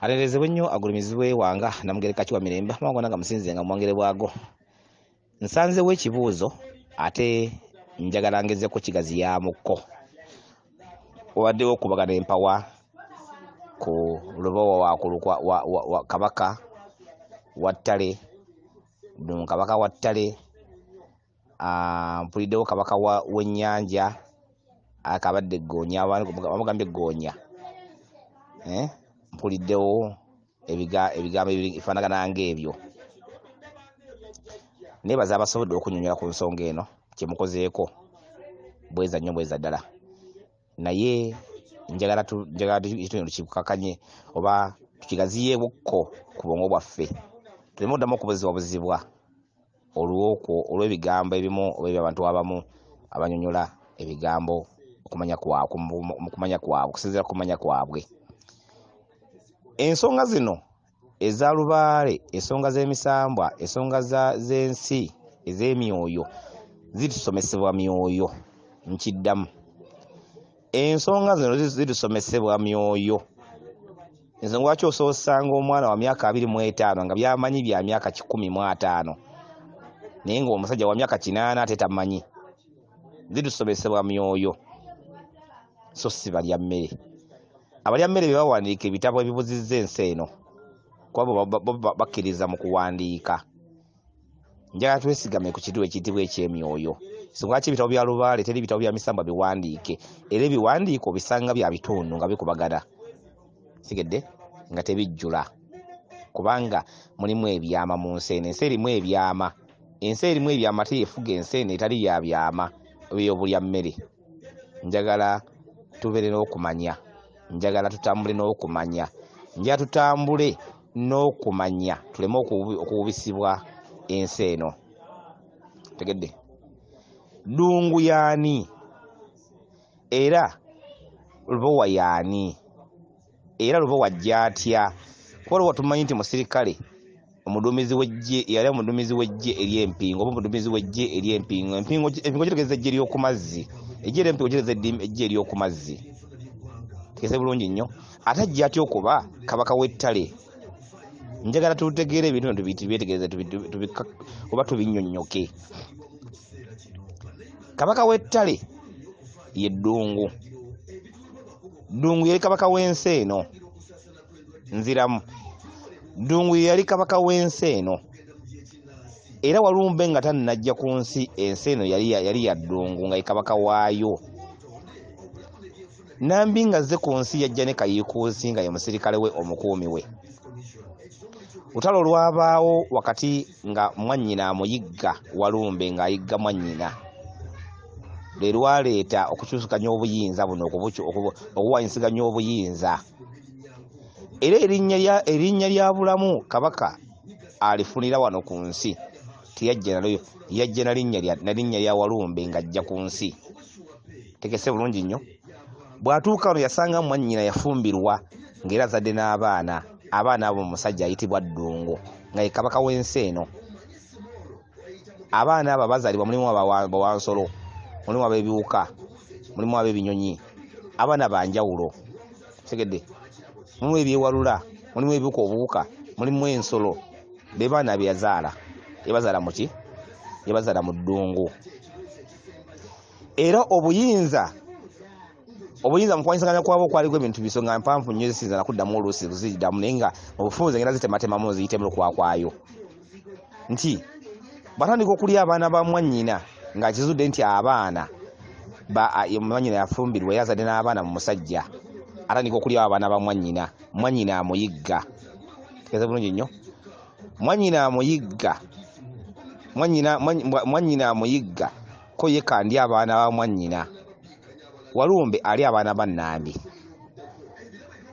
Alerezebwe nnyo agulumizibwe wanga Namugereka Kiwa Mirembe amangu nanga musinze nga mwangere bwago. Nsanzewo ekibuuzo ate njagala ngezeko kigaziyamuko. Obaddewo okubagana empawa ku lubowa wa Kabaka Wattale. Kabaka Wattale mpuliddewo Kabaka w'ennyanja akabadde Ggoonya bamugambye Ggoonya. Mpuliddewo ebigambo ebifaanagana ng'ebyo. Neebaza abasobodde okunnyonnyola ku nsonga eno kyemukozeeko bweza nnyo bweza ddala. Naye njagala tukikakanye oba tukigaziyeewokko ku bwongo bwaffe. Tuleme oddamu okubuzibwabuzibwa olw'ebigambo ebimu oba ebyabantu abamu abanyonnyola ebigambo okumanya kwabwe, okusinziira ku kumanya kwabwe. Ensonga zino eza lubaale, ensonga z'emisambwa, ensonga z'ensi, ez'emyoyo zitusomesebwa myoyo. Nkiddamu, ensonga zino zitusomesebwa myoyo. Ensonga lwaki osoosanga omwana wa myaka 25 nga byamanyi bya myaka 15 naye ng'omusajja wa myaka 8 ate tamanyi. Zitusomesebwa myoyo so si balya mmere. Abalya mmere bye bawandiika ebitabo ebibuzizza ensi eno kuba bo bakkiriza mu kuwandiika. Njagala twesigame ku kintu ekiyitibwa eky'emyoyo. Singa ki ebitabo bya lubaale teri bitabo bya misambwa biwandiike, era ebiwandiiko bisanga bya bitundu nga bikubagana sigedde nga tebijjula, kubanga mulimu ebyama mu nsi eno. Ensi erimu ebyama, ensi erimu ebyama teyefuga ensi eno etali ya byama eby'obulya mmere. Njagala tubeere n'okumanya, njagala tutambule n'okumanya, njagala tutambule n'okumanya, tuleme okuwubisibwa ensi eno. Tegedde Ddungu yaani era Lubowa yaani era Lubowa ajja atya? Kuba Lubowa tumanyi nti musirikale omuduumizi w'eggye, yali omuduumizi w'eggye ery'empingo oba omuduumizi w'eggye ery'empingo. Empingo kitegeeza eggye ery'oku mazzi, eggye ery'empingo kitegeeza eggye ery'oku mazzi. Tegese bulungi nnyo. Ate ajja atya okuba Kabaka w'Ettale? Njagala tutegeere ebintu bino tubyetegereze oba tubinnyonnyoke. Kabaka w'Ettale ye Ddungu. Ddungu yali kabaka w'ensi eno. Nziramu. Ddungu yali kabaka w'ensi eno. Era Walumbe nga tannajja ku nsi, ensi eno yali ya Ddungu nga ye kabaka waayo. Nambi nga azze ku nsi yajja ne Kayiikuuzi nga ye musirikale we, omukuumi we. Lutalo lwabaawo wakati nga mwannyina amuyigga Walumbe ng'ayigga mwannyina. Lwe lwaleeta okukyusukanya obuyinza buno, okuwanyisiganya obuyinza. Era erinnya lya bulamu Kabaka alifunira wano ku nsi yajja na linnya lya Walumbe ng'ajja ku nsi. Tegese bulungi nnyo. Bw'atuuka wano yasanga mwannyina yafumbirwa ng'era azadde n'abaana. Abaana abo omusajja ayitibwa Ddungu nga ye kabaka w'ensi eno. Abaana abo bazaalibwa mulimu abawansolo, mulimu ab'ebiwuka, mulimu ab'ebinyonyi, abaana banjawulo. Tegedde mulimu ebyewalula, mulimu ebiwuka obuwuka, mulimu ensolo. Be baana bye yazaala. Yabazaala mu ki? Yabazaala mu Ddungu. Era obuyinza mu kwanyisaganya kwabo kwaliko ebintu bisonga mpanvu nnyo zisiza nakuddamu oluusi ziddamu, naye nga mu bufunze ngenda zitematemamu ziyitemu lukwakwayo. Nti batandika okulya abaana ba mwannyina ng'akizudde nti abaana mwannyina yafumbirwa era azadde n'abaana mu musajja. Atandika okulya abaana ba mwannyina, mwannyina amuyigga. Tegeze bulungi nnyo. Mwannyina amuyigga ko ye kandi abaana ba mwannyina. Walumbe ali abaana ba Nambi.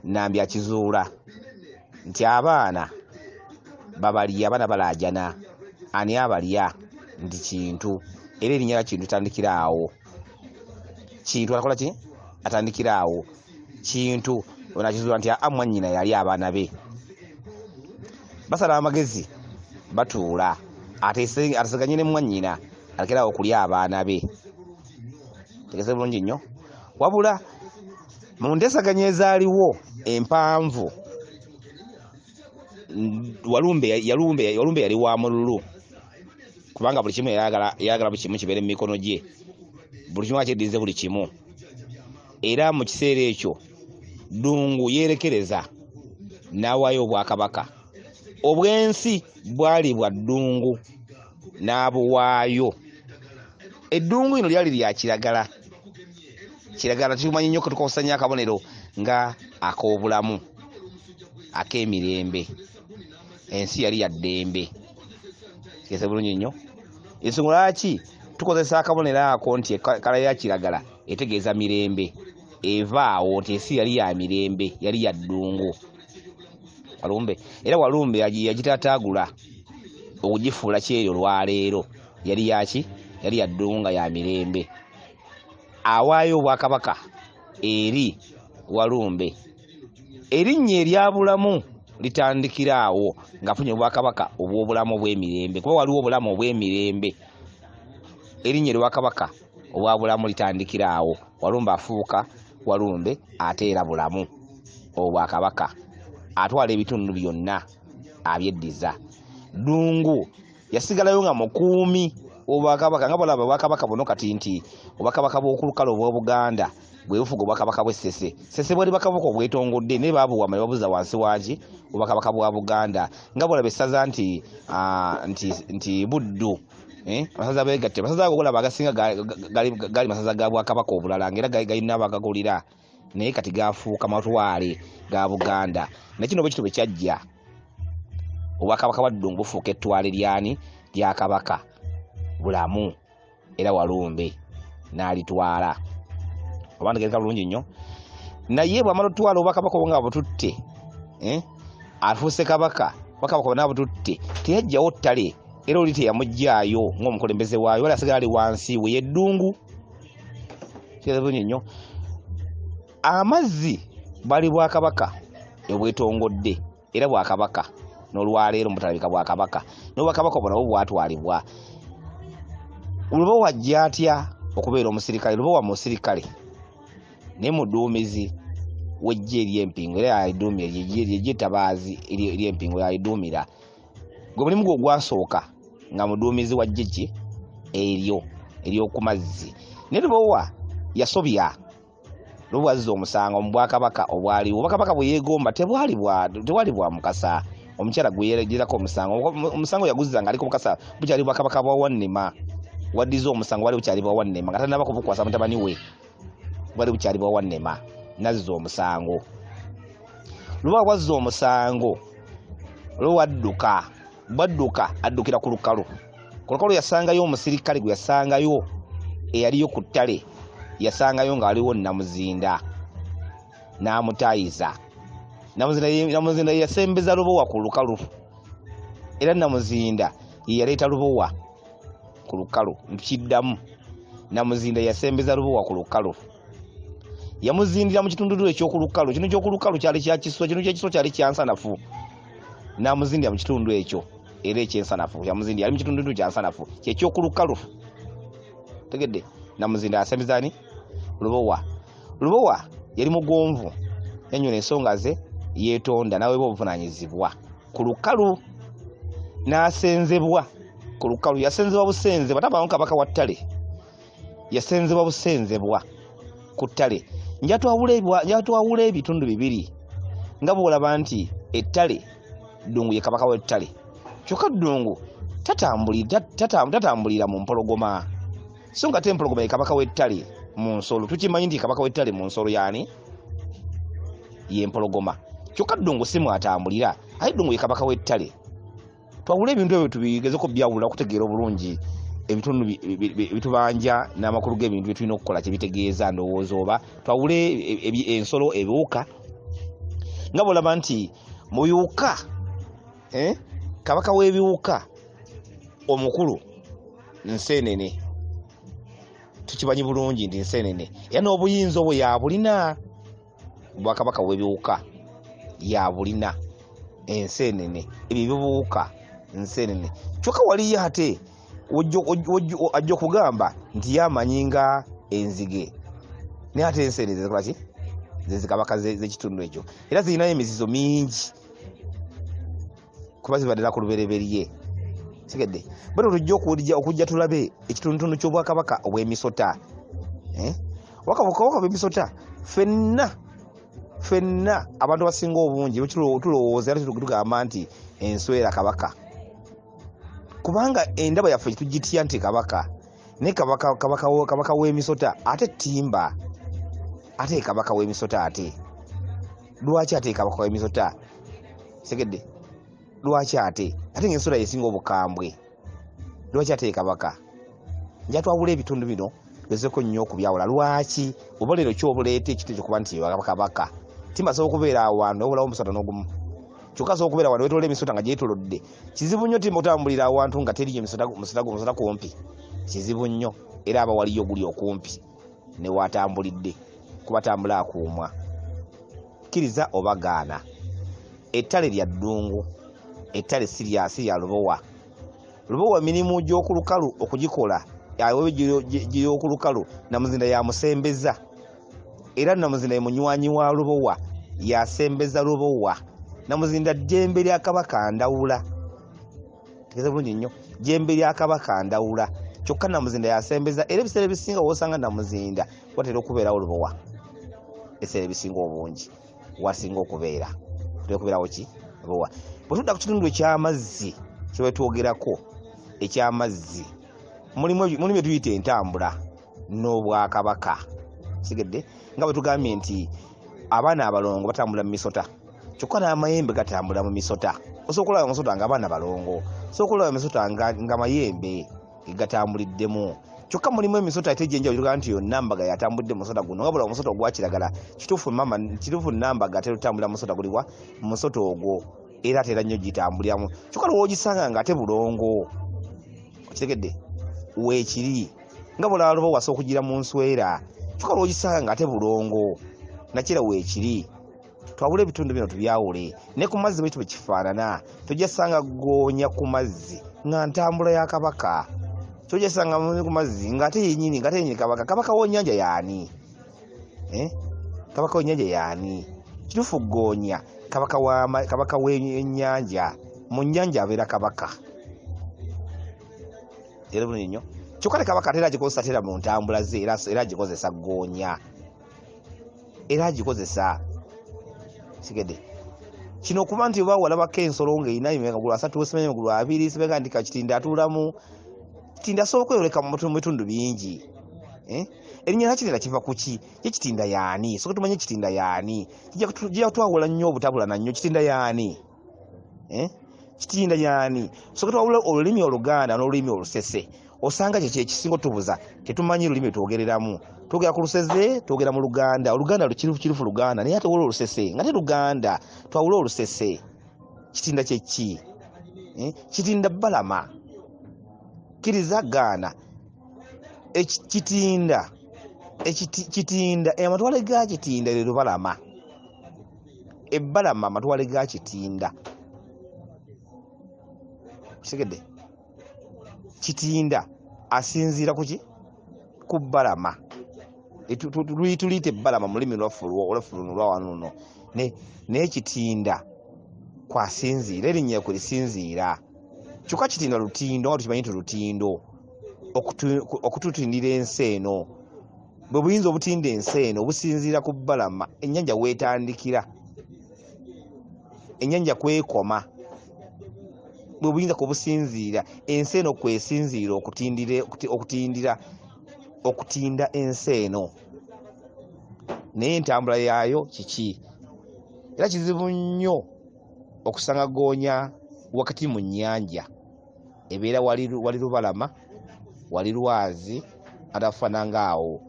Nambi akizuula nti abaana babalya, abaana balaajana. Ani abalya? Nti Kintu. Era erinnya lya Kintu tandikira awo. Kintu akola ki? Atandikira awo. Kintu ono akizuula nti mwannyina yali abaana be. Basala amagezi batuula ateseganye ne mwannyina alekerawo okulya abaana be. Tegese bulungi nnyo. Wabula mu nteesaganya ezaaliwo empanvu Walumbe yali wa mululu kubanga buli kimu yagala buli kimu kibeere mu mikono gye, buli kimu akyeddize buli kimu. Era mu kiseera ekyo Ddungu yeerekereza n'awaayo obwakabaka. Obwensi bwali bwa Ddungu n'abuwaayo. Eddungu lino lyali lya kiragala. Kiragala tumanyi nnyo tukozesa akabonero nga ak'obulamu, ak'emirembe. Ensi yali ya ddembe. Kigeze bulungi nnyo. Ensonga lwaki tukozesa akabonero ako nti kala ya kiragala etegeeza mirembe. Eva awo nti ensi yali ya mirembe, yali ya Ddungu. Walumbe. Era Walumbe yagitaataagula okugifuula kyeryo lwaleero. Yali yaki? Yali ya Ddungu nga ya mirembe. Awaayo obwakabaka eri Walumbe. Erinnya eryabulamu litandikira awo ng'afunye obwakabaka obw'obulamu obw'emirembe. Kuba waliwo obulamu obw'emirembe. Erinnya ery'obwakabaka obwabulamu litandikira awo. Walumbe afuuka Walumbe ate era bulamu obwakabaka. Atwala ebitundu byonna abyeddiza. Ddungu yasigalayo nga mukuumi obwakabaka nga balaba obwakabaka buno kati nti obwakabaka bw'okulukalu obw'Obuganda bwe bufuga obwakabaka bw'Essese. Ssese bwali bakabaka obwetongodde naye baabuwa ne babuza wansi waaki obwakabaka bwa Buganda. Nga balaba essaza nti Buddu. Amasaza beegatte. Amasaza ago golaba agasinga gali masaza ga bwakabaka obulala ng'era galina abagagulira. Naye kati gaafuuka matwale ga Buganda. Nekino bwe kityo bwe kyajja obwakabaka bwa Ddungu bufuuka ettwale lyani lya kabaka bulamu. Era Walumbe n'alitwala. Obantegeeza bulungi nnyo. Naye bw'amala otwala obwakabaka obwo nga bututte, afuuse kabaka, obwakabaka bwe n'abututte, teyajjawo ttale. Era oli teyamuggyaayo ng'omukulembeze waayo, wali asigala ali wansi we, ye Ddungu. Kigeze bulungi nnyo. Amazzi bali bwakabaka obwetongodde era bwakabaka n'olwaleero mutalabika bwakabaka. N'obwakabaka obwo nabwo bwatwalibwa. Lubowa wajja atya okubeera omusirikale? Lubowa musirikale naye muduumizi w'eggye ery'empingo era yaliduumira eggye ettabaazi ery'empingo yaliduumira. Gwe mulimu gwe gwasooka nga muduumizi wa ggye eryo ery'oku mazzi. Naye Lubowa yasobya. Lubowa azza omusango mu bwakabaka obwaliwo. Obwakabaka bwe yeegomba tewali bwa mukasa. Omukyala gwe yeeregerako omusango. Omusango yaguzza ng'aliko mukasa bukyali bwakabaka bwa Wannema. Waddiza omusango wali bukyali bwa Wannema nga tanaba kubukwasa mutabani we. Wali bukyali bwa Wannema nazza omusango. Lubowa bwazza omusango Lubowa adduka addukira ku lukalu. Ku lukalu yasangayo omusirikale gwe yasangayo eyaliyo ku ttale. Yasangayo nga waliwo Namuzinda n'amutaayiza. Namuzinda yasembeza Lubowa ku lukalu. Era Namuzinda ye yaleeta Lubowa ku lukalu. Nkiddamu, Namuzinda yasembeza Lubowa ku lukalu. Yamuzindira mu kitundu ekyoku lukalu. Kino ekyoku lukalu kyali kya Kiswa, kino ky'Ekiswa kyali kya Nsanafu. Namuzindira mu kitundu ekyo era eky'Ensanafu. Yamuzindira ali mu kitundu kya Nsanafu ky'ekyoku lukalu. Tegedde? Namuzinda yasembeza ani? Lubowa. Lubowa yali mugonvu. Yanyola ensonga ze yeetonda n'aweebwa obuvunaanyizibwa ku lukalu. N'asenzebwa ku lukalu. Yasenzebwa busenzebwa. Tabamu kabaka wa ttale. Yasenzebwa busenzebwa ku ttale. Njatwawula ebitundu bibiri nga bw'olaba nti ettale Ddungu ye kabaka w'ettale. Kyokka Ddungu tatambulira mu mpologoma. So nga te empologoma ye kabaka w'ettale mu nsolo. Tukimanyi nti kabaka w'ettale mu nsolo yaani? Ye mpologoma. Kyokka Ddungu si mwatambulira. Aye Ddungu ye kabaka w'ettale. Twawula ebintu ebyo tubigezeko byawula okutegeera obulungi ebitundu bitubanja n'amakulu g'ebintu bye tulina okukola kye bitegeeza ndowooza oba twawule ensolo ebiwuka nga bw'olaba nti mu biwuka kabaka w'ebiwuka omukulu Nseenene. Tukimanyi bulungi nti Nseenene era n'obuyinza obwo yabulina. Bwakabaka w'ebiwuka yabulina Enseenene. Ebyo bibuwuka Nseenene. Kyokka waliyo ate ajja okugamba nti yamanyi nga enzige. Naye ate Enseenene zikola ki? Ze kabaka z'ekitundu ekyo. Era zirinayo emizizo mingi. kuba zibadira ku lubereberye sigedde bano tujja okujja tulabe ekitundutundu ky'obwakabaka obw'emisota waka bw'emisota fenna abantu basinga obungi tulowooza era tugamba nti enswera kabaka kubanga endaba yaffe tugitya nti kabaka ne kabaka w'emisota ate timba ate kabaka w'emisota ate lwaki ate kabaka w'emisota segedde lwaki ate ng'ensota yesinga obukambwe lwaki ate kabaka nja twawula ebitundu bino gezeko nnyo okubyawula lwaki oba leero kyobuleeta ekito kuba nti kabaka timba asobola okubeera awantu obulawo omusota n'ogumu kyokka asobola okubeera awantu wetoola emisota nga gyetolodde kizibu nnyo timba otambulira awantu nga teriyo musota kumpi kizibu nnyo era aba waliyo guli okumpi ne watambulidde kuba tambula akuumwa kkiriza oba gaana ettale lya ddungu ettale si lya lubowa mirimu gy'okulukalu okugikola awe gy'okulukalu namuzinda yamusembeza era namuzinda ye munywanyi wa lubowa yasembeza lubowa namuzinda jjembe lya kabaka ndawula tegeza bulungi nnyo jjembe lya kabaka ndawula kyokka namuzinda yasembeza era ebiseera ebisinga wosanga namuzinda watera okubeerawo lubowa ebiseera ebisinga obungi wasinga okubeera okubeerawo ki lubowa bwe tudda ku kitundu eky'amazzi kyebetwogerako eky'amazzi mulimu bye tuyita entambula n'obwakabaka sigedde nga bwe tugambye nti abaana abalongo batambula mu misota kyokka n'amayembe gatambula mu misota osobola okulaba emisota nga abaana balongo osobola okulaba emisota nga mayembe gatambuliddemu kyokka mulimu emisota ate egy'enjawulo tugamba nti yonna mbaga yatambulidde mu musota guno wabula omusota ogwa kiragala kituufu nambaga ate lutambulira mu musota guliwa mu musota ogwo era atera nnyo gitambuliramu kyokka lw'ogisanga nga ate bulongo okitegedde weekiri nga bulaba luba wasa okugira mu nswera kyokka lw'ogisanga nga ate bulongo nakira weekiri twawula ebitundu bino tubyawule ne ku mazzi baitu bwe kifaanana tojasanga goonya ku mazzi nga ntambula ya kabaka tojasanga ku mazzi ng'ate yennyini kabaka w'ennyanja yaani kabaka w'ennyanja yaani kituufu goonya kabaka w'ennyanja mu nnyanja abeera kabaka era bulungi nnyo kyokka ne kabaka ate era agikozesa tera mu ntambula ze era agikozesa goonya era agikozesa sigedde kino okuba nti oba walabako ensolo ng'erina amagulu 3 simenye amagulu 2 simenga nti kakitinda atuulamu kitinda asobola okweyoleka mu bitundu bingi erinnya nakirira kiva ku ki kitinda yaani soka tumanye kitinda yaani kijja twawula nnyo obutabulana nnyo kitinda yaani kitinda yaani soka twawula olulimi oluganda n'olulimi olusese osanga kye ekisinga otubuza tetumanyi lulimi twogereramu twogera ku luseze twogera mu luganda oluganda lukirufu luganda naye ate wula olusese nga te luganda twawula olusese kitinda kyeki kitinda balama kkiriza gaana kitinda amatwale ga kitinda lero balama ebbalama amatwale ga kitinda kitegedde kitinda asinziira kuki ku balama tuliyita ebbalama mulimi lwaffe luno lwawanuno naye kitinda kwasinziira erinnya kwe lisinziira kyokka kitinda lutindo nga tukimanyi nti lutindo okututindira ensi eno bwe buyinza obutinda ensi eno obusinziira ku balama ennyanja weetandikira ennyanja kwekoma bwe buyinza kubusinziira ensi eno kwesinziira okutinda ensi eno naye entambula yaayo kiki era kizibu nnyo okusanga goonya wakati mu nnyanja ebeera wali lubalama wali lwazi atafaananga awo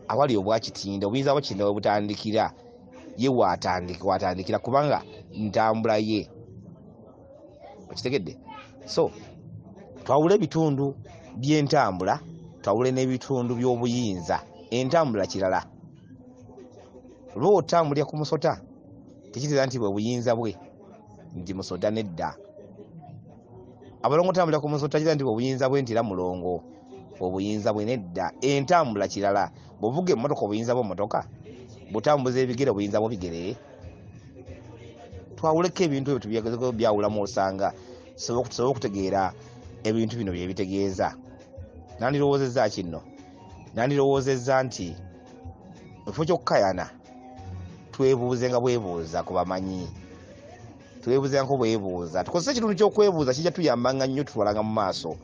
awali obwakitinda obuyinza bwakitinda we butandikira ye watandikira kubanga ntambula ye okitegedde so twawule ebitundu by'entambula twawule n'ebitundu by'obuyinza entambula kirala lwo otambulira ku musota tekitegeeza nti bwe buyinza bwe nti musota nedda abalongo otambulira ku musota tekitegeeza nti bwe buyinza bwe nti era mulongo obuyinza bwe nedda entambula kirala bw'ovuga emmotoka obuyinza bw'emmotoka butambuza ebigere obuyinza bw'ebigere twawuleko ebintu ebyo tubyawulamu osanga tusobole okutegeera ebintu bino bye bitegeeza. Nandirowoozezza kino, nandirowoozezza nti ekifo ky'okkayana twebuuze nga bwebuuza ku bamanyi, twebuuze nga bwebuuza, tukozese ekitundu ky'okwebuuza kijja tuyambanga nnyo tutwalanga mu maaso,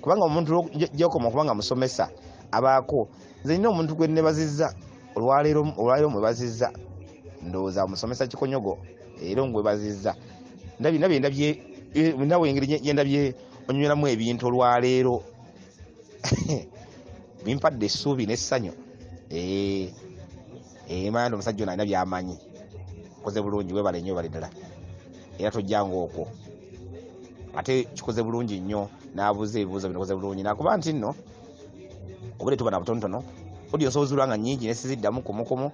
kubanga omuntu gy'okoma okubanga musomesa abaako. Nze nina omuntu gwe nnebazizza olwaleero mwebazizza, ndowooza musomesa Kikonyogo era omwebazizza. Ndabye engeri gyendabye onywereramu ebintu olwaleero bimpadde essuubi n'essanyu. Manya omusajja ono alina by'amanyi, koze bulungi, weebale nnyo, weebale ddala, era tojjanga okwo. Ate kikoze bulungi nnyo, n'abuuza ebibuuzo bino koze bulungi, nakuba nti nno obudde tuba na butonotono, odiyo nsobozi olwanga nnyingi nesiziddamu kumukumu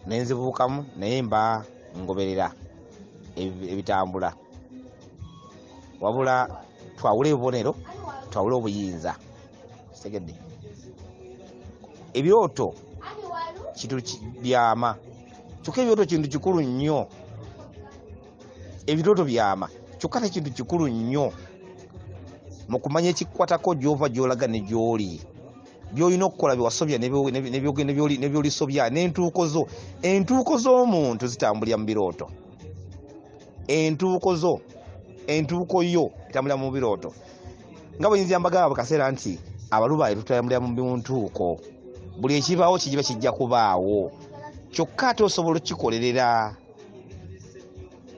nenzibuukamu, naye mba ngoberera ebitambula. Wabula twawule ebibonero, twawule obuyinza. Kitegedde ebyoto kintu byama, kyokka ebyoto kintu kikulu nnyo. Ebirooto byama kyokka te kintu kikulu nnyo mu kumanya ekikwatako gy'ova, gy'olaga ne gy'oli, by'olina okukola, byewasobya nebyolisobya, n'entuuko zo. Entuuko z'omuntu zitambulira mu birooto. Entuuko yo etambulira mu birooto. Nga bwe nyinza mbagamba bakaseera nti abalubaale tutambulira mu ntuuko. Buli ekibaawo kijiba kijja kubaawo, kyokka ate osobola okikolerera.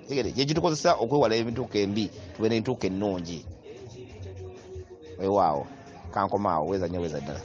Kye kitukozesa okwewala entuuko embi, tube n'entuuko ennungi. Weewaawo kankomaawo, weeza nnyo, weeza ddala.